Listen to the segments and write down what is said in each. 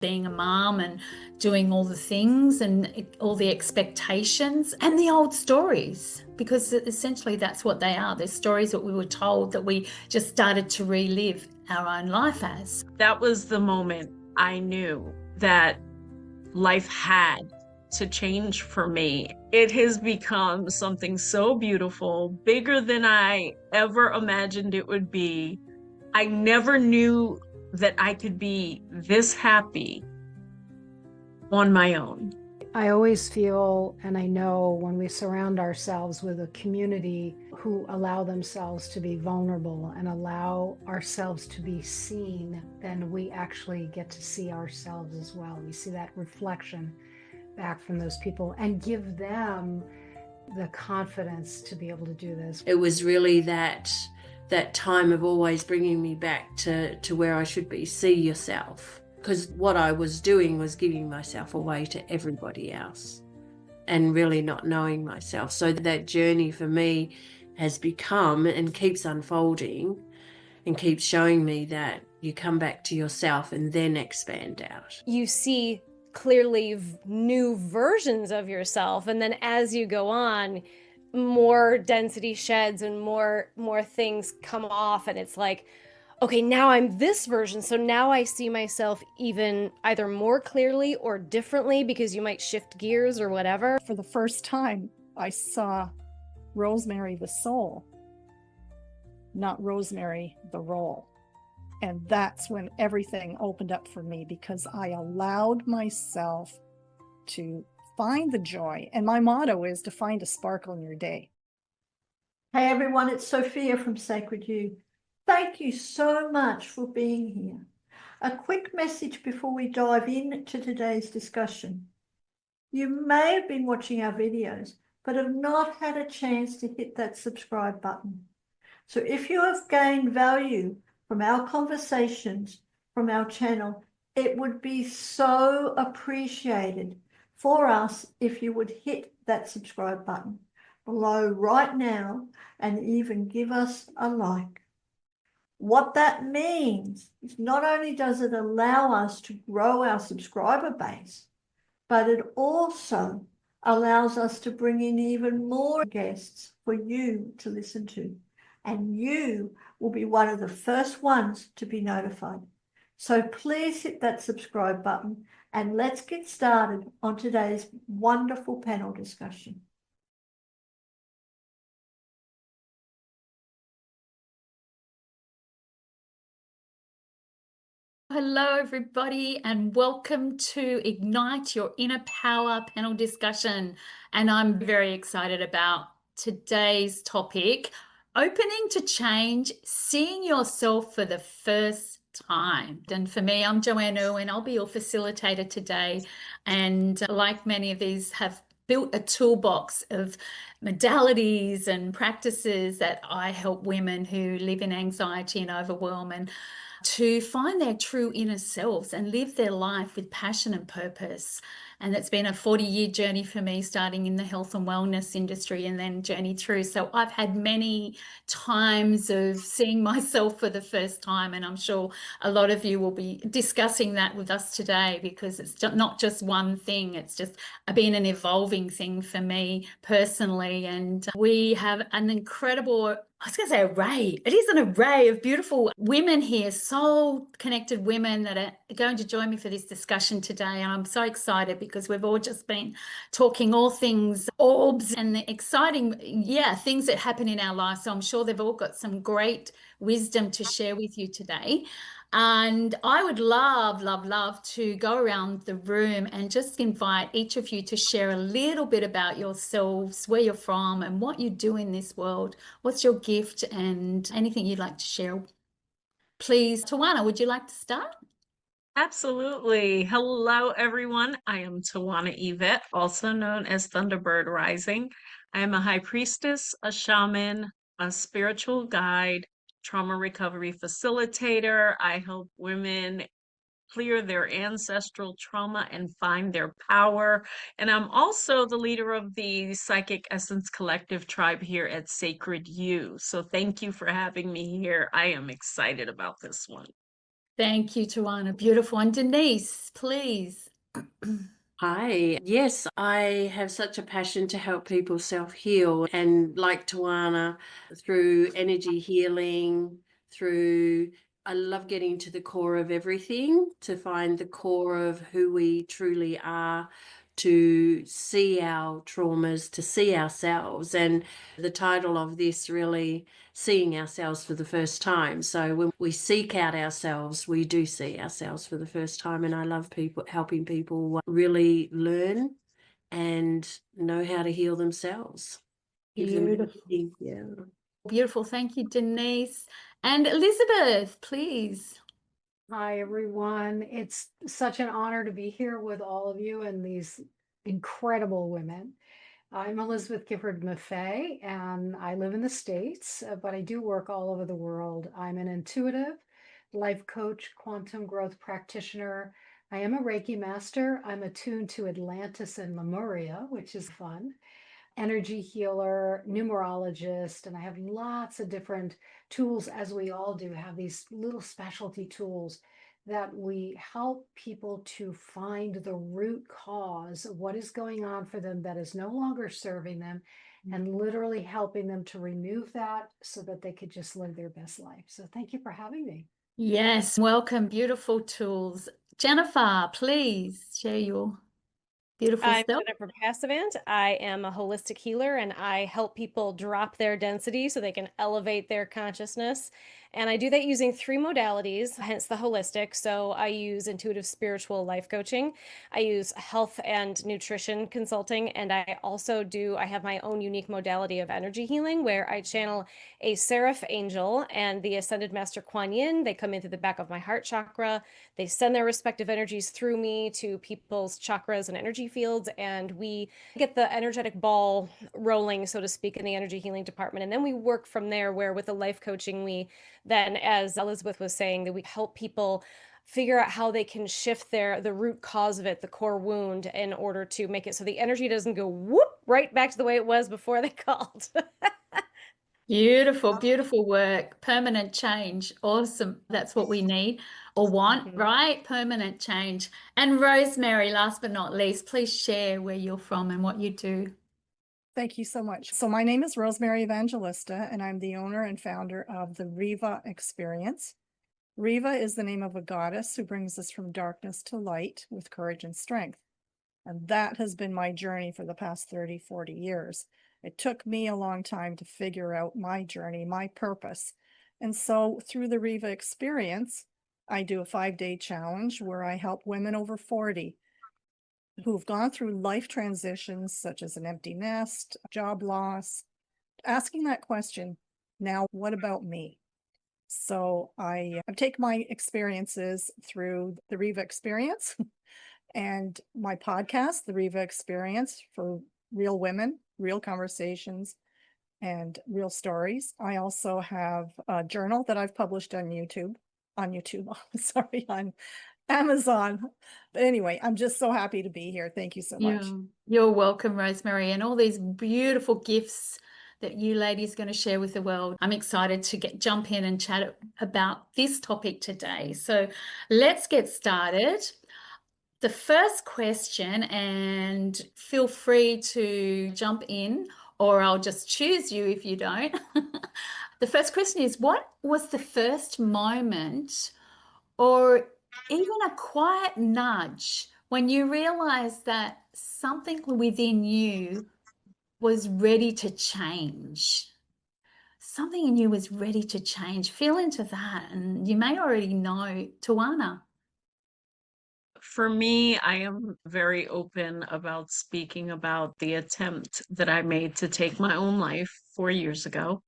being a mom and doing all the things and all the expectations and the old stories, because essentially that's what they are. They're stories that we were told that we just started to relive our own life as. That was the moment I knew that life had to change for me. It has become something so beautiful, bigger than I ever imagined it would be. I never knew that I could be this happy on my own. I always feel, and I know when we surround ourselves with a community who allow themselves to be vulnerable and allow ourselves to be seen, then we actually get to see ourselves as well. We see that reflection back from those people and give them the confidence to be able to do this. It was really that time of always bringing me back to where I should be. See yourself. Because what I was doing was giving myself away to everybody else and really not knowing myself. So that journey for me has become and keeps unfolding and keeps showing me that you come back to yourself and then expand out. You see clearly new versions of yourself, and then as you go on, more density sheds and more things come off, and it's like, okay, now I'm this version, so now I see myself even either more clearly or differently, because you might shift gears or whatever. For the first time, I saw Rosemary the soul, not Rosemary the role. And that's when everything opened up for me, because I allowed myself to find the joy. And my motto is to find a sparkle in your day. Hey everyone, it's Sophia from Sacred You. Thank you so much for being here. A quick message before we dive into today's discussion. You may have been watching our videos, but have not had a chance to hit that subscribe button. So if you have gained value from our conversations, from our channel, it would be so appreciated for us if you would hit that subscribe button below right now and even give us a like. What that means is not only does it allow us to grow our subscriber base, but it also allows us to bring in even more guests for you to listen to. And you will be one of the first ones to be notified. So please hit that subscribe button and let's get started on today's wonderful panel discussion. Hello, everybody, and welcome to Ignite Your Inner Power panel discussion. And I'm very excited about today's topic, opening to change, seeing yourself for the first time. And for me, I'm Anne Irwin. I'll be your facilitator today. And like many of these, have built a toolbox of modalities and practices that I help women who live in anxiety and overwhelm and to find their true inner selves and live their life with passion and purpose. And it's been a 40-year journey for me, starting in the health and wellness industry and then journey through. So I've had many times of seeing myself for the first time, and I'm sure a lot of you will be discussing that with us today, because it's not just one thing, it's just been an evolving thing for me personally. And we have an incredible, I was going to say array. It is an array of beautiful women here, soul-connected women that are going to join me for this discussion today. And I'm so excited because we've all just been talking all things orbs and the exciting, things that happen in our lives. So I'm sure they've all got some great wisdom to share with you today. And I would love to go around the room and just invite each of you to share a little bit about yourselves, where you're from and what you do in this world. What's your gift and anything you'd like to share? Please, Tywanah, would you like to start? Absolutely. Hello, everyone. I am Tywanah Evette, also known as Thunderbird Rising. I am a high priestess, a shaman, a spiritual guide, trauma recovery facilitator. I help women clear their ancestral trauma and find their power. And I'm also the leader of the Psychic Essence Collective tribe here at Sacred You. So thank you for having me here. I am excited about this one. Thank you, Tywanah. Beautiful. And Denise, please. Hi. Yes, I have such a passion to help people self-heal, and like Tawana, through energy healing, I love getting to the core of everything, to find the core of who we truly are, to see our traumas, to see ourselves. And the title of this really, seeing ourselves for the first time. So when we seek out ourselves, we do see ourselves for the first time. And I love helping people really learn and know how to heal themselves. Beautiful. Yeah. Beautiful. Thank you, Denise. And Elizabeth, please. Hi, everyone. It's such an honor to be here with all of you and these incredible women. I'm Elizabeth Gifford Maffei, and I live in the States, but I do work all over the world. I'm an intuitive life coach, quantum growth practitioner. I am a Reiki master. I'm attuned to Atlantis and Lemuria, which is fun. Energy healer, numerologist, and I have lots of different tools, as we all do, have these little specialty tools that we help people to find the root cause of what is going on for them that is no longer serving them, and literally helping them to remove that so that they could just live their best life. So thank you for having me. Yes, welcome. Beautiful tools. Jennifer, please share your beautiful I'm self. Jennifer Passavant. I am a holistic healer, and I help people drop their density so they can elevate their consciousness. And I do that using 3 modalities, hence the holistic. So I use intuitive spiritual life coaching, I use health and nutrition consulting, and I have my own unique modality of energy healing where I channel a seraph angel and the ascended master Kuan Yin. They come into the back of my heart chakra. They send their respective energies through me to people's chakras and energy fields, and we get the energetic ball rolling, so to speak, in the energy healing department. And then we work from there, where with the life coaching, we then, as Elizabeth was saying, that we help people figure out how they can shift the root cause of it, the core wound, in order to make it so the energy doesn't go whoop right back to the way it was before they called. Beautiful, beautiful work. Permanent change. Awesome. That's what we need or want, right? Permanent change. And Rosemary, last but not least, please share where you're from and what you do. Thank you so much. So my name is Rosemary Evangelista, and I'm the owner and founder of the Reva experience. Reva is the name of a goddess who brings us from darkness to light with courage and strength. And that has been my journey for the past 30, 40 years. It took me a long time to figure out my journey, my purpose. And so through the Reva experience, I do a 5-day challenge where I help women over 40 who've gone through life transitions such as an empty nest, job loss, asking that question, now what about me? So I take my experiences through the Reva experience and my podcast, the Reva experience, for real women, real conversations, and real stories. I also have a journal that I've published on YouTube, sorry, on Amazon. But anyway, I'm just so happy to be here. Thank you so much. You're welcome, Rosemary, and all these beautiful gifts that you ladies are going to share with the world. I'm excited to jump in and chat about this topic today. So let's get started. The first question, and feel free to jump in, or I'll just choose you if you don't. The first question is, what was the first moment or even a quiet nudge when you realized that something within you was ready to change? Something in you was ready to change. Feel into that. And you may already know, Tywanah. For me, I am very open about speaking about the attempt that I made to take my own life 4 years ago.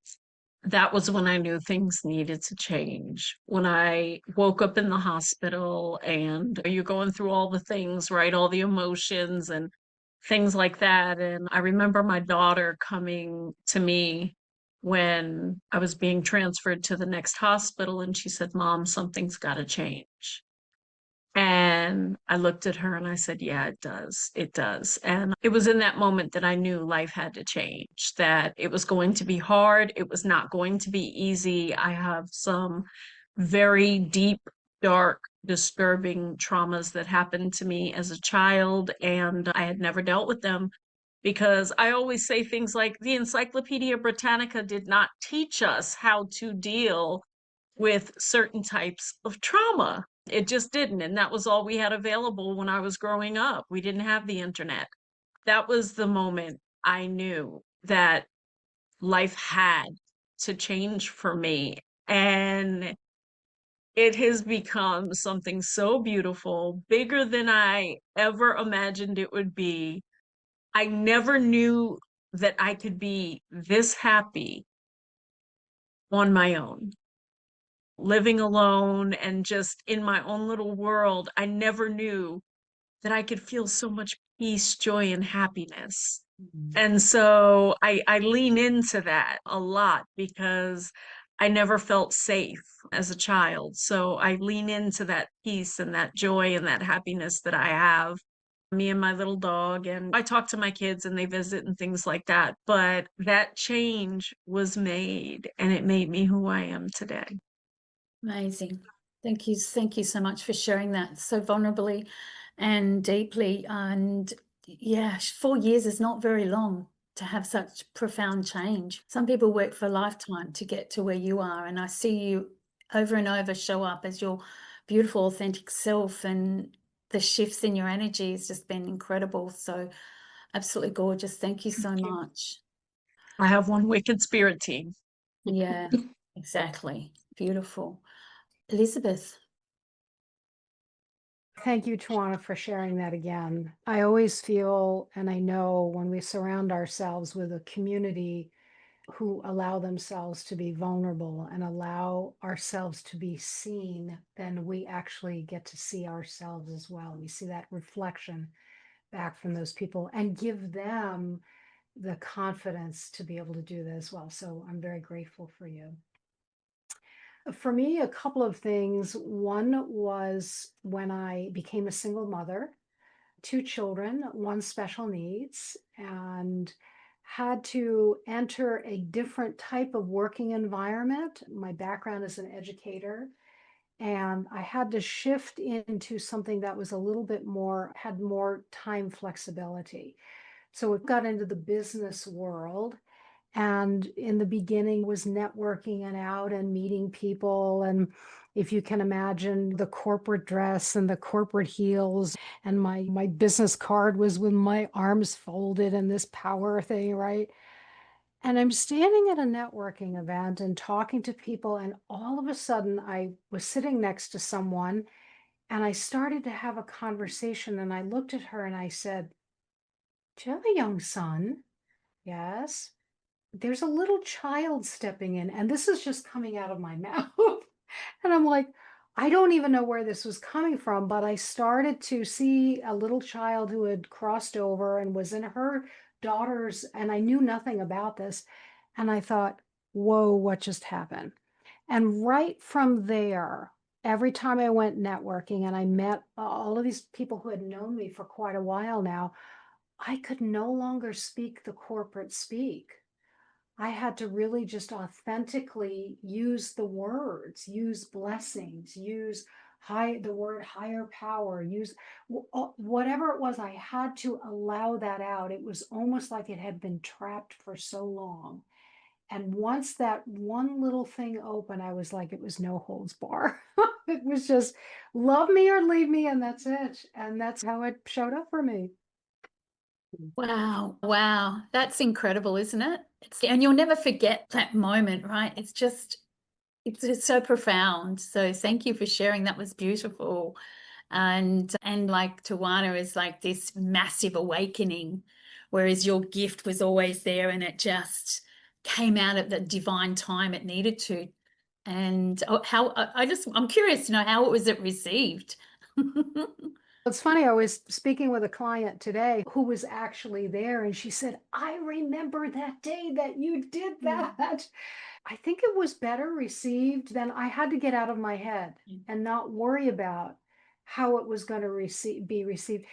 That was when I knew things needed to change. When I woke up in the hospital and you're going through all the things, right? All the emotions and things like that. And I remember my daughter coming to me when I was being transferred to the next hospital, and she said, "Mom, something's got to change." And I looked at her and I said, "Yeah, it does. It does." And it was in that moment that I knew life had to change, that it was going to be hard. It was not going to be easy. I have some very deep dark, disturbing traumas that happened to me as a child, and I had never dealt with them because I always say things like the Encyclopedia Britannica did not teach us how to deal with certain types of trauma. It just didn't. And that was all we had available when I was growing up. We didn't have the internet. That was the moment I knew that life had to change for me. And it has become something so beautiful, bigger than I ever imagined it would be. I never knew that I could be this happy on my own, living alone and just in my own little world. I never knew that I could feel so much peace, joy, and happiness. And so I lean into that a lot because I never felt safe as a child. So I lean into that peace and that joy and that happiness that I have, me and my little dog. And I talk to my kids and they visit and things like that. But that change was made and it made me who I am today. Amazing. Thank you. Thank you so much for sharing that so vulnerably and deeply. And yeah, 4 years is not very long to have such profound change. Some people work for a lifetime to get to where you are. And I see you over and over show up as your beautiful, authentic self. And the shifts in your energy has just been incredible. So absolutely gorgeous. Thank you so much. I have one wicked spirit team. Yeah, exactly. Beautiful. Elizabeth. Thank you, Tywanah, for sharing that again. I always feel, and I know when we surround ourselves with a community who allow themselves to be vulnerable and allow ourselves to be seen, then we actually get to see ourselves as well. We see that reflection back from those people and give them the confidence to be able to do that as well. So I'm very grateful for you. For me, a couple of things. One was when I became a single mother, 2 children, one special needs, and had to enter a different type of working environment. My background as an educator, and I had to shift into something that was a little bit more, had more time flexibility. So it got into the business world. And in the beginning was networking and out and meeting people. And if you can imagine the corporate dress and the corporate heels, and my business card was with my arms folded and this power thing, right? And I'm standing at a networking event and talking to people, and all of a sudden I was sitting next to someone and I started to have a conversation, and I looked at her and I said, "Do you have a young son?" "Yes." "There's a little child stepping in," and this is just coming out of my mouth. And I'm like, I don't even know where this was coming from, but I started to see a little child who had crossed over and was in her daughter's, and I knew nothing about this. And I thought, whoa, what just happened? And right from there, every time I went networking and I met all of these people who had known me for quite a while now, I could no longer speak the corporate speak. I had to really just authentically use the words, use blessings, use the word higher power, use whatever it was. I had to allow that out. It was almost like it had been trapped for so long. And once that one little thing opened, I was like, it was no holds bar. It was just love me or leave me, and that's it. And that's how it showed up for me. Wow. Wow. That's incredible, isn't it? And you'll never forget that moment, right? It's so profound. So thank you for sharing. That was beautiful. And like Tywanah is like this massive awakening, whereas your gift was always there and it just came out at the divine time it needed to. And I'm curious to know how was it received? It's funny, I was speaking with a client today who was actually there, and she said, "I remember that day that you did that." I think it was better received than I had to get out of my head and not worry about how it was going to be received.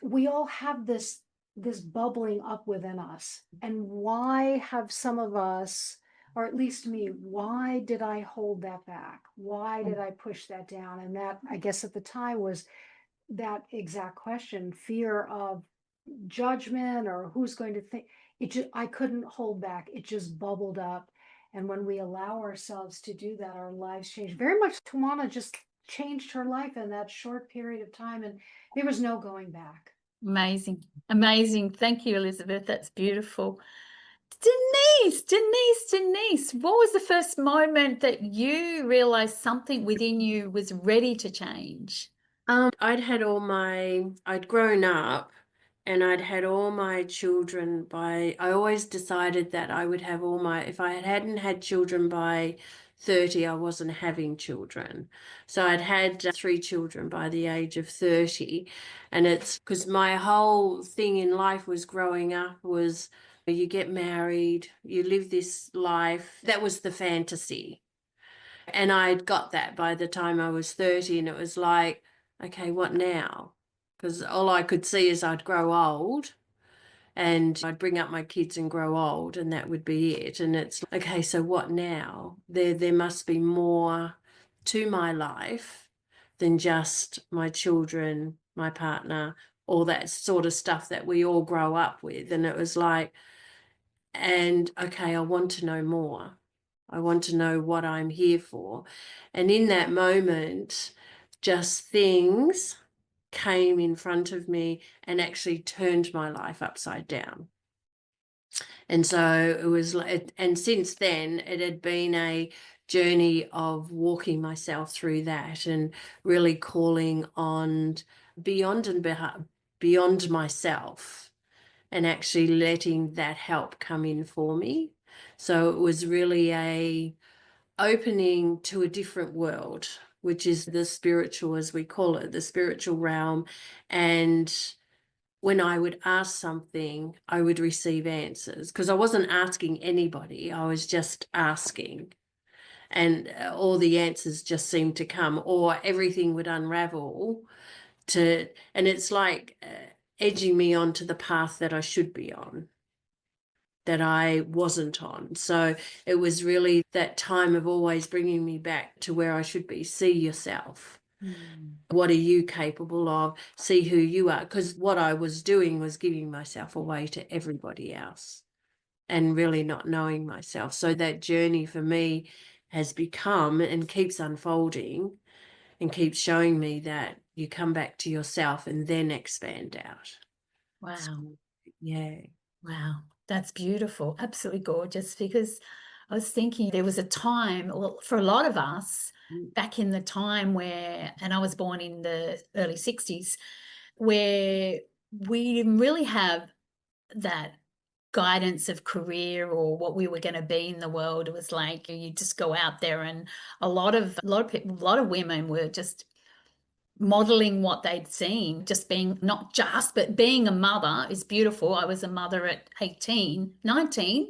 We all have this bubbling up within us. And why have some of us or at least me, why did I hold that back? Why did I push that down? And that, I guess at the time, was that exact question, fear of judgment or who's going to think. I couldn't hold back. It just bubbled up. And when we allow ourselves to do that, our lives change. Very much Tywanah just changed her life in that short period of time, and there was no going back. Amazing. Amazing. Thank you, Elizabeth. That's beautiful. Denise, what was the first moment that you realized something within you was ready to change? I'd grown up and I'd had all my children I always decided that I would have if I hadn't had children by 30, I wasn't having children. So I'd had 3 children by the age of 30. And it's because my whole thing in life was growing up was you get married, you live this life. That was the fantasy. And I'd got that by the time I was 30, and it was like, okay, what now? Because all I could see is I'd grow old and I'd bring up my kids and grow old, and that would be it. And it's okay, so what now? There must be more to my life than just my children, my partner, all that sort of stuff that we all grow up with. And it was like, and okay, I want to know more. I want to know what I'm here for. And in that moment, just things came in front of me and actually turned my life upside down. And so it was like, and since then, it had been a journey of walking myself through that and really calling on beyond myself, and actually letting that help come in for me. So it was really a opening to a different world, which is the spiritual, as we call it, the spiritual realm. And when I would ask something, I would receive answers, because I wasn't asking anybody, I was just asking. And all the answers just seemed to come, or everything would unravel and it's like edging me onto the path that I should be on, that I wasn't on. So it was really that time of always bringing me back to where I should be. See yourself. What are you capable of? See who you are. Because what I was doing was giving myself away to everybody else and really not knowing myself. So that journey for me has become and keeps unfolding and keeps showing me that you come back to yourself and then expand out. Wow. So, yeah. Wow. That's beautiful. Absolutely gorgeous. Because I was thinking there was a time, well, for a lot of us back in the time where, and I was born in the early 60s, where we didn't really have that guidance of career or what we were going to be in the world. It was like you just go out there, and a lot of people, a lot of women were just modeling what they'd seen, just being not just, but being a mother is beautiful. I was a mother at 18, 19,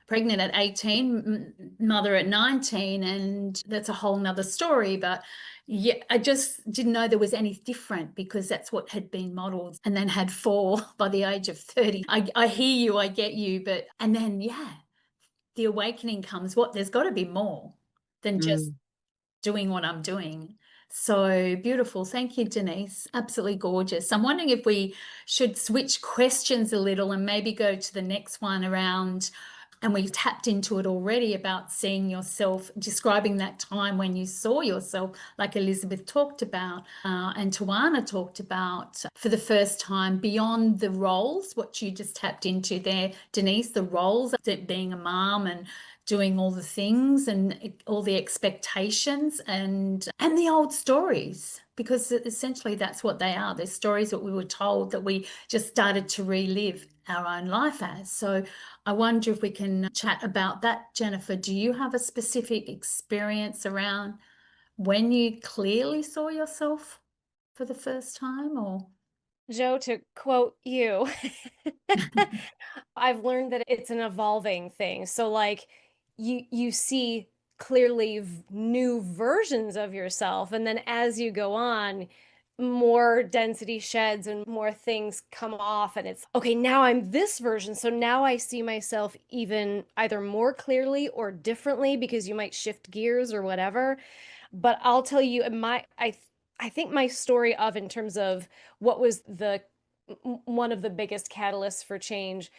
pregnant at 18, mother at 19, and that's a whole nother story. But yeah, I just didn't know there was any different, because that's what had been modeled, and then had 4 by the age of 30. I hear you, I get you, but, and then, yeah, the awakening comes, there's got to be more than just doing what I'm doing. So beautiful. Thank you, Denise. Absolutely gorgeous. I'm wondering if we should switch questions a little and maybe go to the next one around, and we've tapped into it already, about seeing yourself, describing that time when you saw yourself, like Elizabeth talked about, and Tywanah talked about, for the first time, beyond the roles, what you just tapped into there, Denise, the roles, being a mom and doing all the things and all the expectations and the old stories, because essentially that's what they are. They're stories that we were told that we just started to relive our own life as. So I wonder if we can chat about that. Jennifer, do you have a specific experience around when you clearly saw yourself for the first time? Or Joe, to quote you, I've learned that it's an evolving thing. So like you see clearly new versions of yourself, and then as you go on, more density sheds and more things come off, and it's okay, now I'm this version, so now I see myself even either more clearly or differently, because you might shift gears or whatever. But I'll tell you, I think my story of, in terms of what was one of the biggest catalysts for change,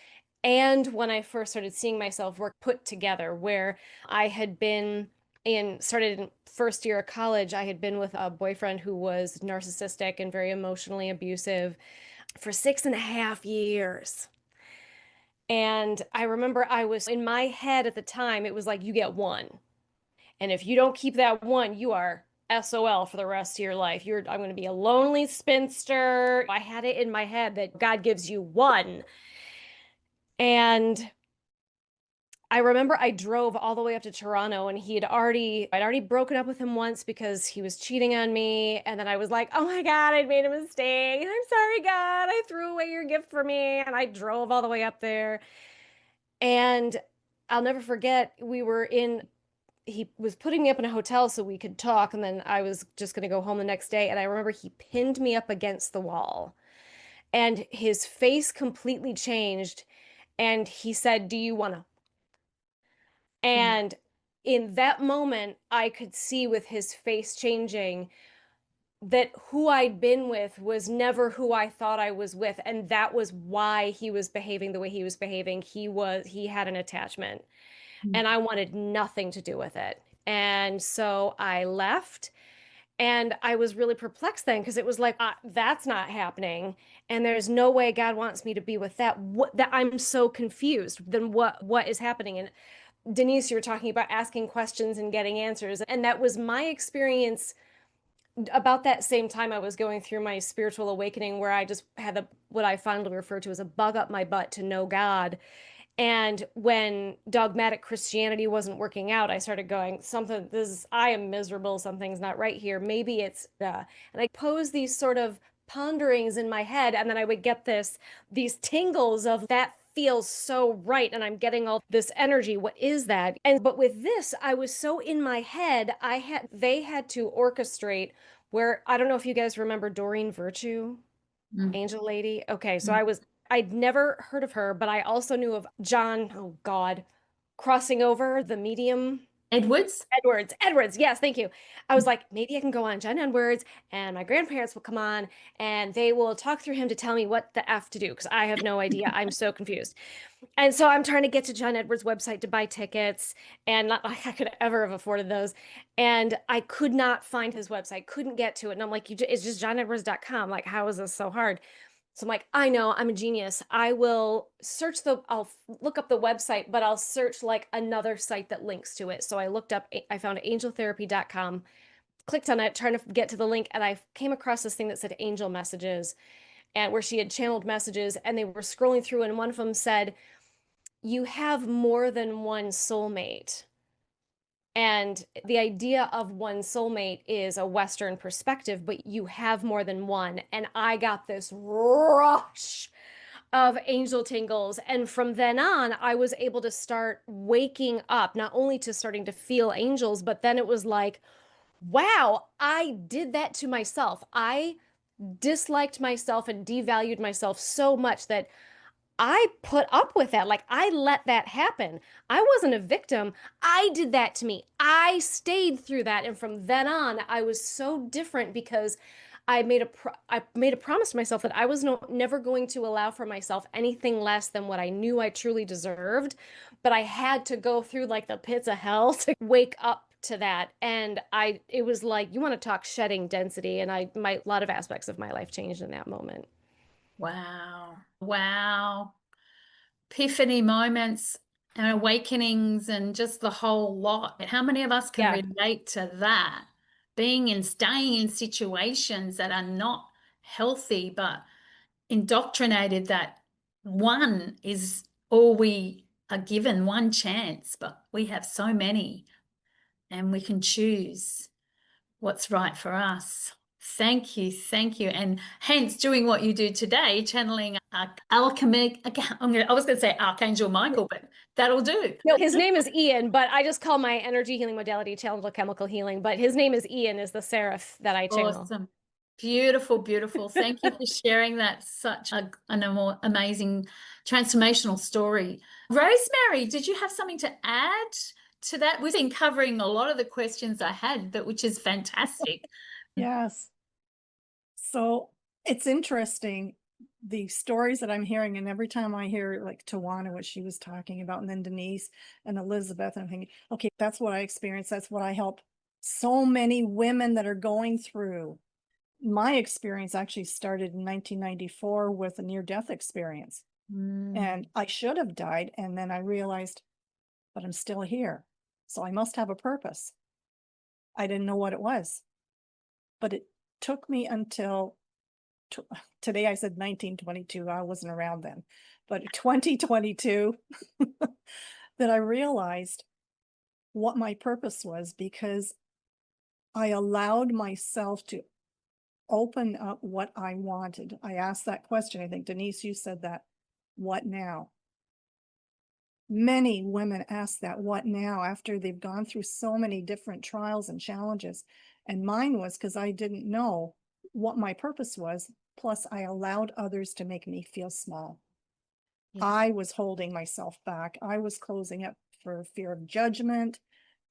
and when I first started seeing myself work put together, where I had been started in first year of college, I had been with a boyfriend who was narcissistic and very emotionally abusive for 6.5 years. And I remember I was in my head at the time, it was like, you get one. And if you don't keep that one, you are SOL for the rest of your life. I'm going to be a lonely spinster. I had it in my head that God gives you one. And I remember I drove all the way up to Toronto, and I'd already broken up with him once because he was cheating on me. And then I was like, oh my God, I'd made a mistake. I'm sorry, God, I threw away your gift for me. And I drove all the way up there. And I'll never forget, he was putting me up in a hotel so we could talk. And then I was just going to go home the next day. And I remember he pinned me up against the wall, and his face completely changed. And he said, do you want to? And in that moment, I could see with his face changing that who I'd been with was never who I thought I was with. And that was why he was behaving the way he was behaving. He had an attachment, and I wanted nothing to do with it. And so I left, and I was really perplexed then, because it was like, that's not happening. And there's no way God wants me to be with that. I'm so confused. Then what is happening? And Denise, you were talking about asking questions and getting answers. And that was my experience about that same time I was going through my spiritual awakening, where I just had what I fondly refer to as a bug up my butt to know God. And when dogmatic Christianity wasn't working out, I started going, I am miserable. Something's not right here. Maybe it's, and I posed these sort of ponderings in my head. And then I would get these tingles of, that feels so right. And I'm getting all this energy. What is that? But with this, I was so in my head, they had to orchestrate, where, I don't know if you guys remember Doreen Virtue, Angel Lady. Okay. So I'd never heard of her, but I also knew of John, oh God, crossing over, the medium. Edwards. Yes, thank you. I was like, maybe I can go on John Edwards, and my grandparents will come on, and they will talk through him to tell me what the F to do, because I have no idea. I'm so confused. And so I'm trying to get to John Edwards' website to buy tickets, and not like I could ever have afforded those. And I could not find his website, couldn't get to it. And I'm like, it's just johnedwards.com. Like, how is this so hard? So I'm like, I know, I'm a genius. I'll look up the website, but I'll search like another site that links to it. So I found angeltherapy.com, clicked on it, trying to get to the link, and I came across this thing that said angel messages, and where she had channeled messages, and they were scrolling through, and one of them said, you have more than one soulmate. And the idea of one soulmate is a Western perspective, but you have more than one. And I got this rush of angel tingles. And from then on, I was able to start waking up, not only to starting to feel angels, but then it was like, wow, I did that to myself. I disliked myself and devalued myself so much that I put up with that. Like, I let that happen. I wasn't a victim. I did that to me. I stayed through that. And from then on, I was so different, because I made a promise to myself that I was never going to allow for myself anything less than what I knew I truly deserved. But I had to go through like the pits of hell to wake up to that. And it was like, you want to talk shedding density. And a lot of aspects of my life changed in that moment. Wow. Epiphany moments and awakenings and just the whole lot. How many of us can relate to that? Staying in situations that are not healthy, but indoctrinated that one is all we are given, one chance, but we have so many, and we can choose what's right for us. Thank you. And hence doing what you do today, channeling alchemic, I was going to say Archangel Michael, but that'll do. No, his name is Ian, but I just call my energy healing modality channel chemical healing. But his name is Ian, is the seraph that I channel. Awesome. Beautiful, beautiful. Thank you for sharing that. Such an amazing transformational story. Rosemary, did you have something to add to that? We've been covering a lot of the questions I had, but which is fantastic. Yes. So it's interesting, the stories that I'm hearing, and every time I hear like Tywanah, what she was talking about, and then Denise and Elizabeth, I'm thinking, okay, that's what I experienced. That's what I help so many women that are going through. My experience actually started in 1994 with a near-death experience. And I should have died. And then I realized, but I'm still here. So I must have a purpose. I didn't know what it was. But it took me until today. I said 1922. I wasn't around then. But 2022 that I realized what my purpose was, because I allowed myself to open up what I wanted. I asked that question. I think, Denise, you said that. What now? Many women ask that, what now, after they've gone through so many different trials and challenges. And mine was because I didn't know what my purpose was. Plus, I allowed others to make me feel small. Yeah. I was holding myself back. I was closing up for fear of judgment.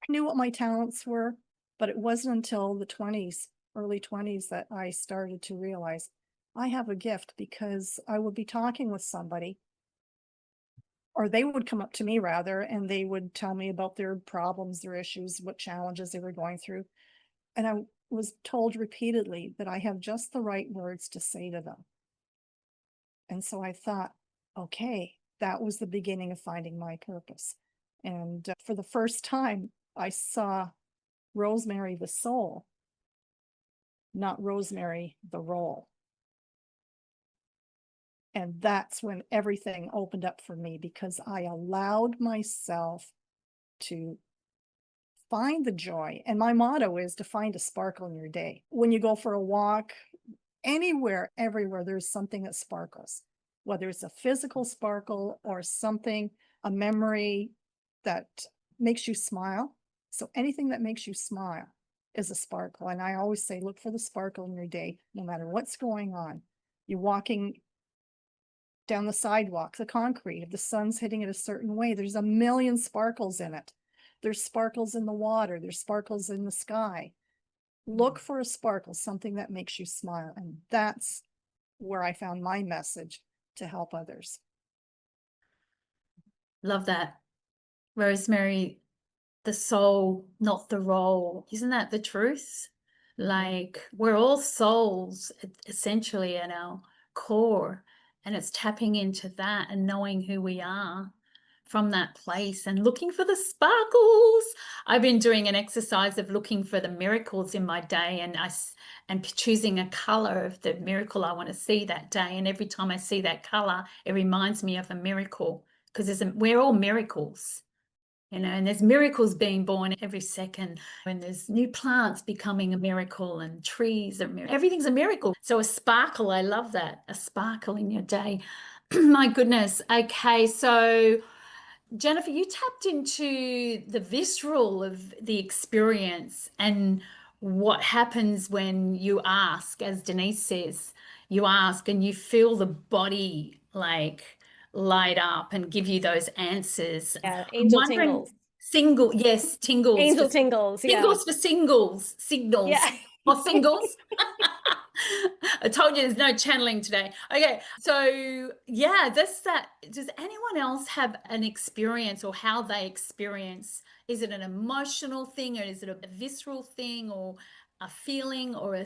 I knew what my talents were, but it wasn't until the 20s, early 20s, that I started to realize I have a gift, because I would be talking with somebody, or they would come up to me rather, and they would tell me about their problems, their issues, what challenges they were going through. And I was told repeatedly that I have just the right words to say to them. And so I thought, okay, that was the beginning of finding my purpose. And for the first time, I saw Rosemary the soul, not Rosemary the role. And that's when everything opened up for me, because I allowed myself to find the joy. And my motto is to find a sparkle in your day. When you go for a walk, anywhere, everywhere, there's something that sparkles, whether it's a physical sparkle or something, a memory that makes you smile. So anything that makes you smile is a sparkle. And I always say, look for the sparkle in your day, no matter what's going on. You're walking down the sidewalk, the concrete, if the sun's hitting it a certain way, there's a million sparkles in it. There's sparkles in the water, there's sparkles in the sky. Look for a sparkle, something that makes you smile. And that's where I found my message to help others. Love that. Rosemary, the soul, not the role. Isn't that the truth? Like, we're all souls essentially at our core, and it's tapping into that and knowing who we are from that place and looking for the sparkles. I've been doing an exercise of looking for the miracles in my day, and choosing a color of the miracle I want to see that day. And every time I see that color, it reminds me of a miracle, because we're all miracles. And there's miracles being born every second, and there's new plants becoming a miracle, and trees are everything's a miracle. So a sparkle, I love that, a sparkle in your day. My goodness. Okay, so Jennifer, you tapped into the visceral of the experience and what happens when you ask, as Denise says, you ask and you feel the body like light up and give you those answers. Yeah, angel tingles. Yes, tingles. Angel tingles, yeah. Tingles for signals. Yeah. Or singles. I told you there's no channeling today. Okay, so yeah, does anyone else have an experience, or how they experience? Is it an emotional thing, or is it a visceral thing, or a feeling, or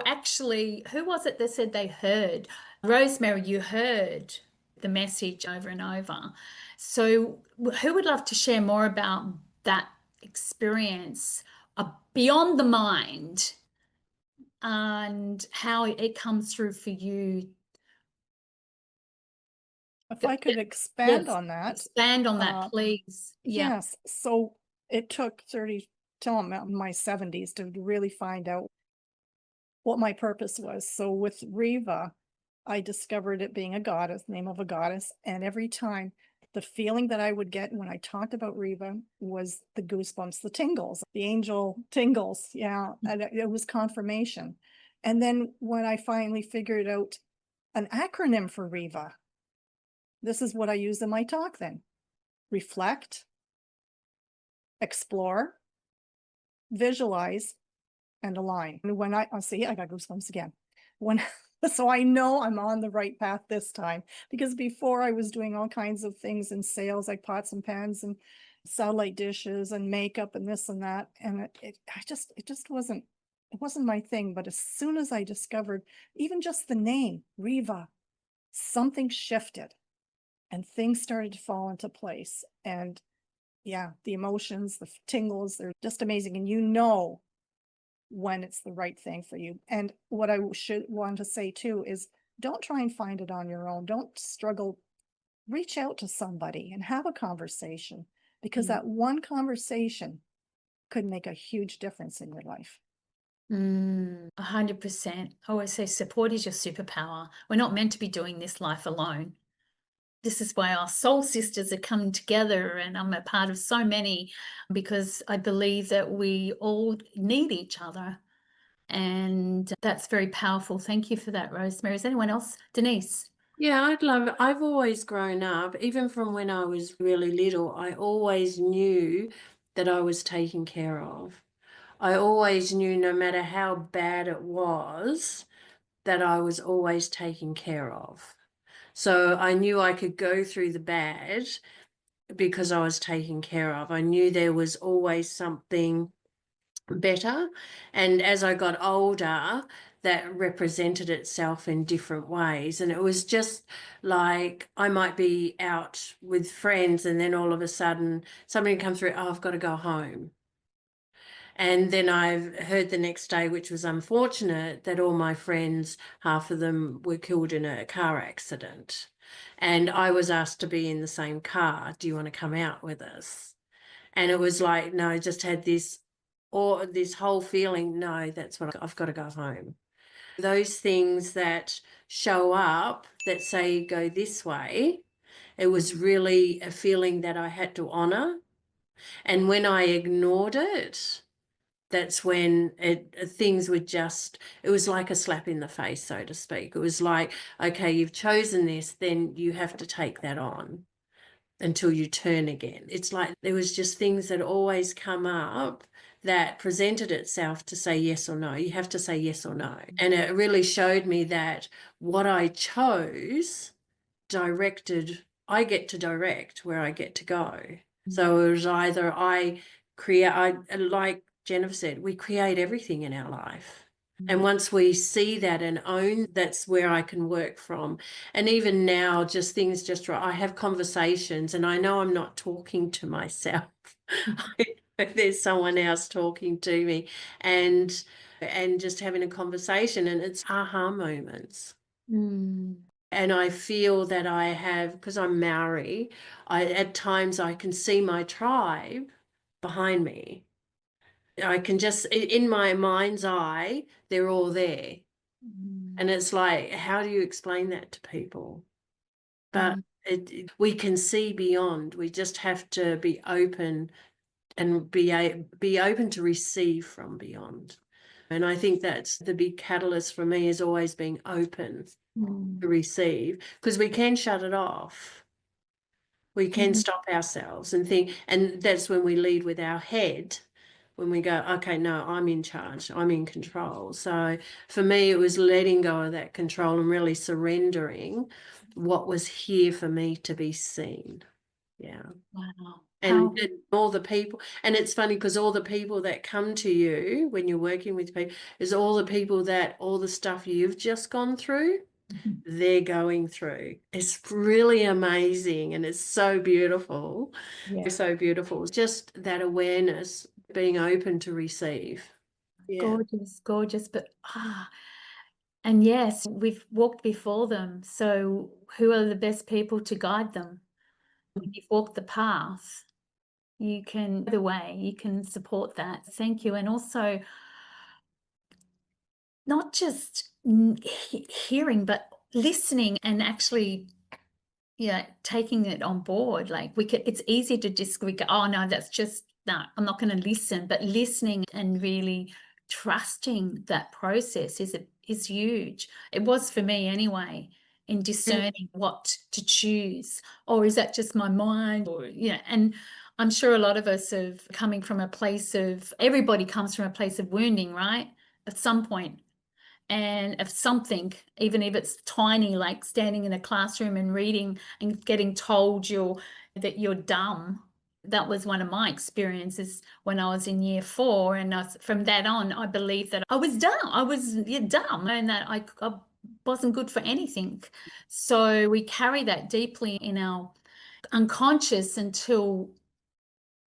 actually, who was it that said they heard? Rosemary, you heard the message over and over. So who would love to share more about that experience beyond the mind, and how it comes through for you? If I could expand on that. Expand on that, please. Yeah. Yes. So it took 30 till my 70s to really find out what my purpose was. So with Reva, I discovered it being a goddess, name of a goddess. And every time, the feeling that I would get when I talked about Reva was the goosebumps, the tingles, the angel tingles. Yeah. And it was confirmation. And then when I finally figured out an acronym for Reva, this is what I use in my talk then. Reflect, explore, visualize, and align. And when I see, I got goosebumps again. So I know I'm on the right path this time, because before I was doing all kinds of things in sales, like pots and pans and satellite dishes and makeup and this and that. And it just wasn't my thing. But as soon as I discovered even just the name, Reva, something shifted and things started to fall into place. And yeah, the emotions, the tingles, they're just amazing. And you know when it's the right thing for you. And what I should want to say too is, don't try and find it on your own. Don't struggle. Reach out to somebody and have a conversation, because that one conversation could make a huge difference in your life. 100%. I always say support is your superpower. We're not meant to be doing this life alone. This is why our soul sisters are coming together, and I'm a part of so many, because I believe that we all need each other. And that's very powerful. Thank you for that, Rosemary. Is anyone else? Denise? Yeah, I'd love it. I've always grown up, even from when I was really little, I always knew that I was taken care of. I always knew, no matter how bad it was, that I was always taken care of. So I knew I could go through the bad because I was taken care of. I knew there was always something better. And as I got older, that represented itself in different ways. And it was just like, I might be out with friends and then all of a sudden somebody comes through, oh, I've got to go home. And then I've heard the next day, which was unfortunate, that all my friends, half of them were killed in a car accident. And I was asked to be in the same car. Do you want to come out with us? And it was like, no, I just had this whole feeling, no, that's what I've got to go home. Those things that show up that say go this way, it was really a feeling that I had to honor. And when I ignored it, that's when things were just, it was like a slap in the face, so to speak. It was like, okay, you've chosen this, then you have to take that on until you turn again. It's like there was just things that always come up that presented itself to say yes or no. You have to say yes or no. And it really showed me that what I chose I get to direct where I get to go. So it was either like Jennifer said, we create everything in our life. And once we see that and own, that's where I can work from. And even now, just things just right. I have conversations and I know I'm not talking to myself. There's someone else talking to me, and just having a conversation, and it's aha moments. And I feel that I have, because I'm Maori, at times I can see my tribe behind me. I can just, in my mind's eye, they're all there. And it's like, how do you explain that to people? But we can see beyond. We just have to be open and be open to receive from beyond. And I think that's the big catalyst for me, is always being open to receive, because we can shut it off. We can stop ourselves and think, and that's when we lead with our head, when we go, okay, no, I'm in charge, I'm in control. So for me, it was letting go of that control and really surrendering what was here for me to be seen. Yeah. Wow. And all the people, and it's funny because all the people that come to you when you're working with people is all the people that all the stuff you've just gone through, they're going through. It's really amazing, and it's so beautiful. Yeah. So beautiful. It's just that awareness, being open to receive. Yeah. Gorgeous, but and yes, we've walked before them. So who are the best people to guide them? When you've walked the path, you can support that. Thank you. And also not just hearing, but listening and actually, taking it on board. Like it's easy to just go, oh no, I'm not going to listen. But listening and really trusting that process is is huge. It was for me anyway, in discerning what to choose. Or is that just my mind? Or, and I'm sure a lot of us have coming from a place of, everybody comes from a place of wounding, right? At some point. And of something, even if it's tiny, like standing in a classroom and reading and getting told that you're dumb. That was one of my experiences when I was in year 4. And from that on, I believed that I was dumb. I was dumb, and that I wasn't good for anything. So we carry that deeply in our unconscious until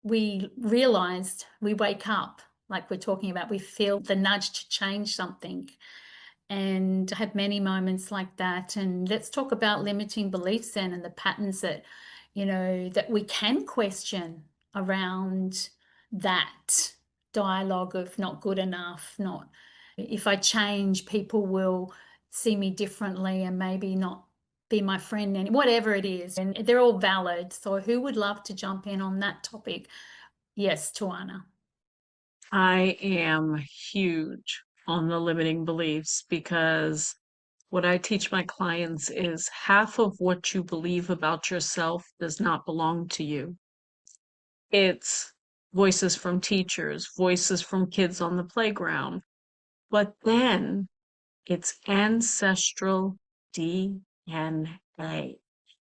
we realized, we wake up, like we're talking about, we feel the nudge to change something. And I had many moments like that. And let's talk about limiting beliefs then, and the patterns that, that we can question around that dialogue of not good enough, not, if I change, people will see me differently and maybe not be my friend, and whatever it is. And they're all valid. So who would love to jump in on that topic? Yes, Tywanah. I am huge on the limiting beliefs, because what I teach my clients is half of what you believe about yourself does not belong to you. It's voices from teachers, voices from kids on the playground, but then it's ancestral DNA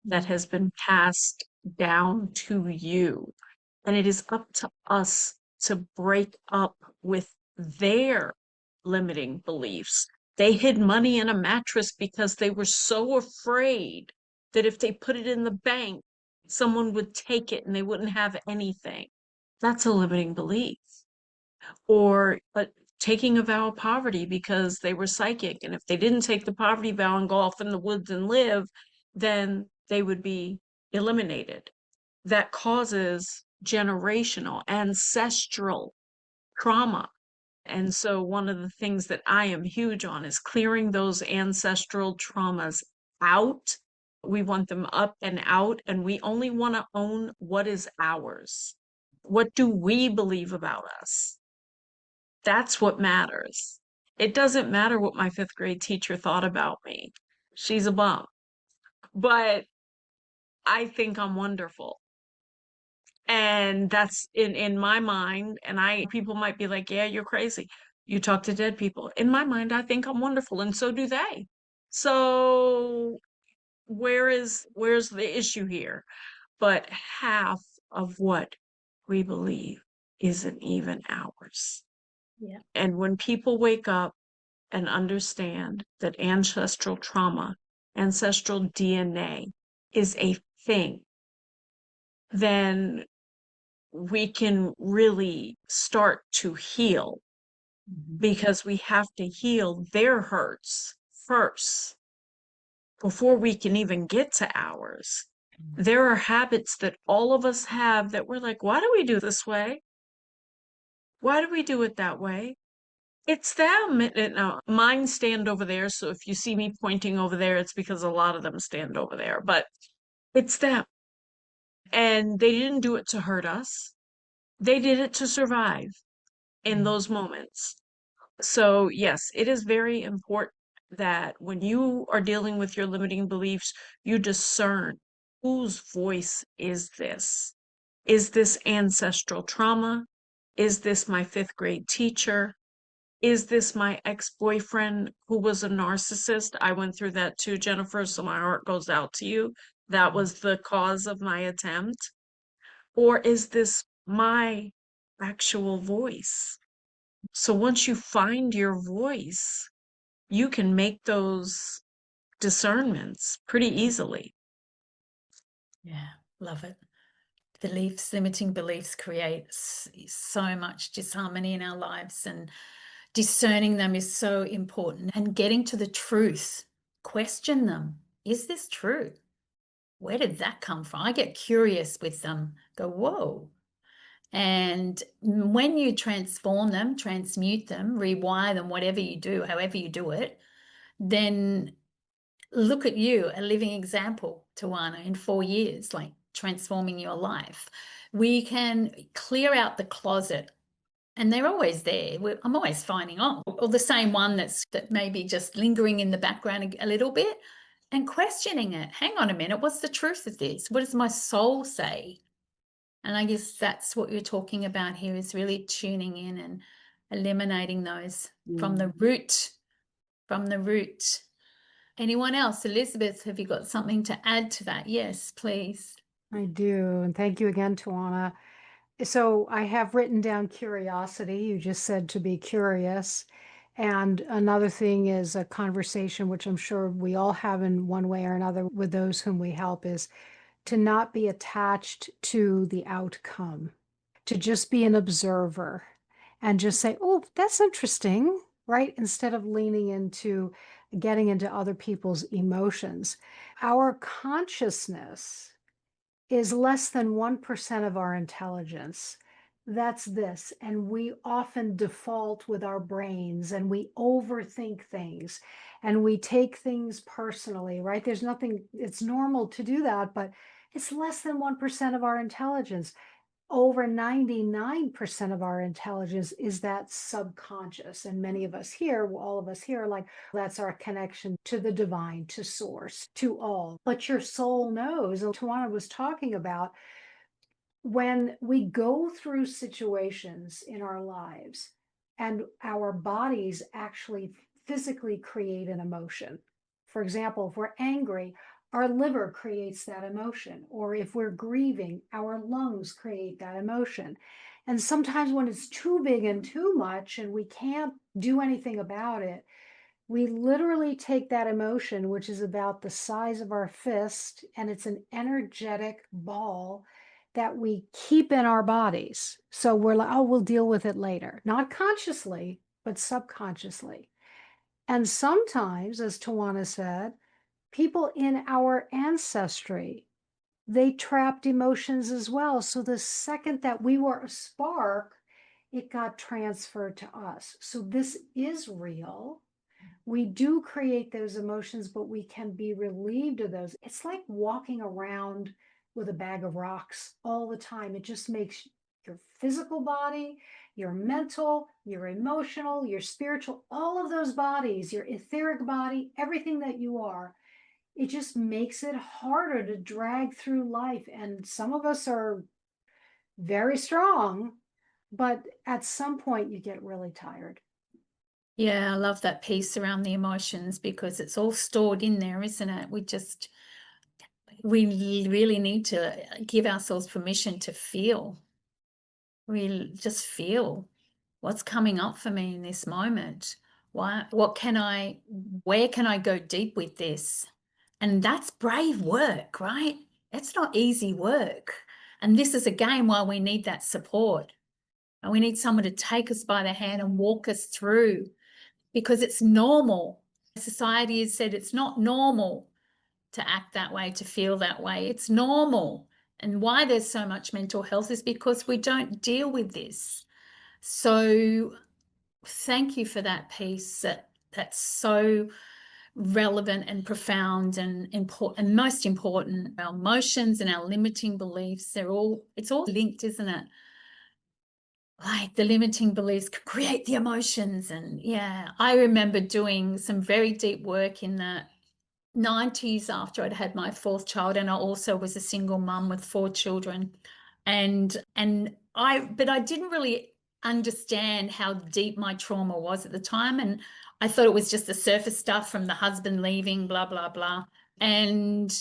that has been passed down to you. And it is up to us to break up with their limiting beliefs. They hid money in a mattress because they were so afraid that if they put it in the bank, someone would take it and they wouldn't have anything. That's a limiting belief. Or taking a vow of poverty because they were psychic, and if they didn't take the poverty vow and go off in the woods and live, then they would be eliminated. That causes generational, ancestral trauma. And so one of the things that I am huge on is clearing those ancestral traumas out. We want them up and out, and we only want to own what is ours. What do we believe about us? That's what matters. It doesn't matter what my 5th grade teacher thought about me. She's a bum. But I think I'm wonderful. And that's in my mind. And people might be like, yeah, you're crazy. You talk to dead people. In my mind, I think I'm wonderful, and so do they. So where's the issue here? But half of what we believe isn't even ours. Yeah. And when people wake up and understand that ancestral trauma, ancestral DNA is a thing, then we can really start to heal, because we have to heal their hurts first before we can even get to ours. There are habits that all of us have that we're like, why do we do this way? Why do we do it that way? It's them. Now, mine stand over there. So if you see me pointing over there, it's because a lot of them stand over there, but it's them. And they didn't do it to hurt us. They did it to survive in those moments. So yes, it is very important that when you are dealing with your limiting beliefs, you discern, whose voice is this? Is this ancestral trauma? Is this my 5th grade teacher? Is this my ex-boyfriend who was a narcissist? I went through that too, Jennifer, so my heart goes out to you. That was the cause of my attempt. Or is this my actual voice? So once you find your voice, you can make those discernments pretty easily. Yeah, love it. Limiting beliefs create so much disharmony in our lives, and discerning them is so important. And getting to the truth, question them. Is this true? Where did that come from? I get curious with them, go, whoa. And when you transform them, transmute them, rewire them, whatever you do, however you do it, then look at you, a living example, Tywanah, in 4 years, like transforming your life. We can clear out the closet And they're always there. I'm always finding, or the same one that maybe just lingering in the background a little bit, and questioning it. Hang on a minute, what's the truth of this? What does my soul say? And I guess that's what you're talking about here, is really tuning in and eliminating those from the root. From the root. Anyone else? Elizabeth, have you got something to add to that? Yes, please. I do. And thank you again, Tywanah. So I have written down curiosity. You just said to be curious. And another thing is a conversation, which I'm sure we all have in one way or another with those whom we help, is to not be attached to the outcome, to just be an observer and just say, oh, that's interesting, right? Instead of leaning into getting into other people's emotions. Our consciousness is less than 1% of our intelligence. That's this. And we often default with our brains and we overthink things and we take things personally, right? There's nothing, it's normal to do that, but it's less than 1% of our intelligence. Over 99% of our intelligence is that subconscious. And many of us here, all of us here, like that's our connection to the divine, to source, to all. But your soul knows, and Tywanah was talking about, when we go through situations in our lives and our bodies actually physically create an emotion. For example, if we're angry, our liver creates that emotion. Or if we're grieving, our lungs create that emotion. And sometimes when it's too big and too much and we can't do anything about it, we literally take that emotion, which is about the size of our fist, and it's an energetic ball that we keep in our bodies. So we're like, oh, we'll deal with it later. Not consciously, but subconsciously. And sometimes, as Tywanah said, people in our ancestry, they trapped emotions as well. So the second that we were a spark, it got transferred to us. So this is real. We do create those emotions, but we can be relieved of those. It's like walking around with a bag of rocks all the time. It just makes your physical body, your mental, your emotional, your spiritual, all of those bodies, your etheric body, everything that you are, it just makes it harder to drag through life. And some of us are very strong, but at some point you get really tired. Yeah, I love that piece around the emotions, because it's all stored in there, isn't it? We really need to give ourselves permission to feel. We just feel what's coming up for me in this moment. Where can I go deep with this? And that's brave work, right? It's not easy work. And this is again why we need that support. And we need someone to take us by the hand and walk us through, because it's normal. Society has said it's not normal to act that way, to feel that way. It's normal. And why there's so much mental health is because we don't deal with this. So thank you for that piece. That's so relevant and profound and important, and most important, our emotions and our limiting beliefs, it's all linked, isn't it? Like the limiting beliefs create the emotions. And yeah, I remember doing some very deep work in the 90s after I'd had my fourth child, and I also was a single mum with 4 children. But I didn't really understand how deep my trauma was at the time, and I thought it was just the surface stuff from the husband leaving, blah blah blah. And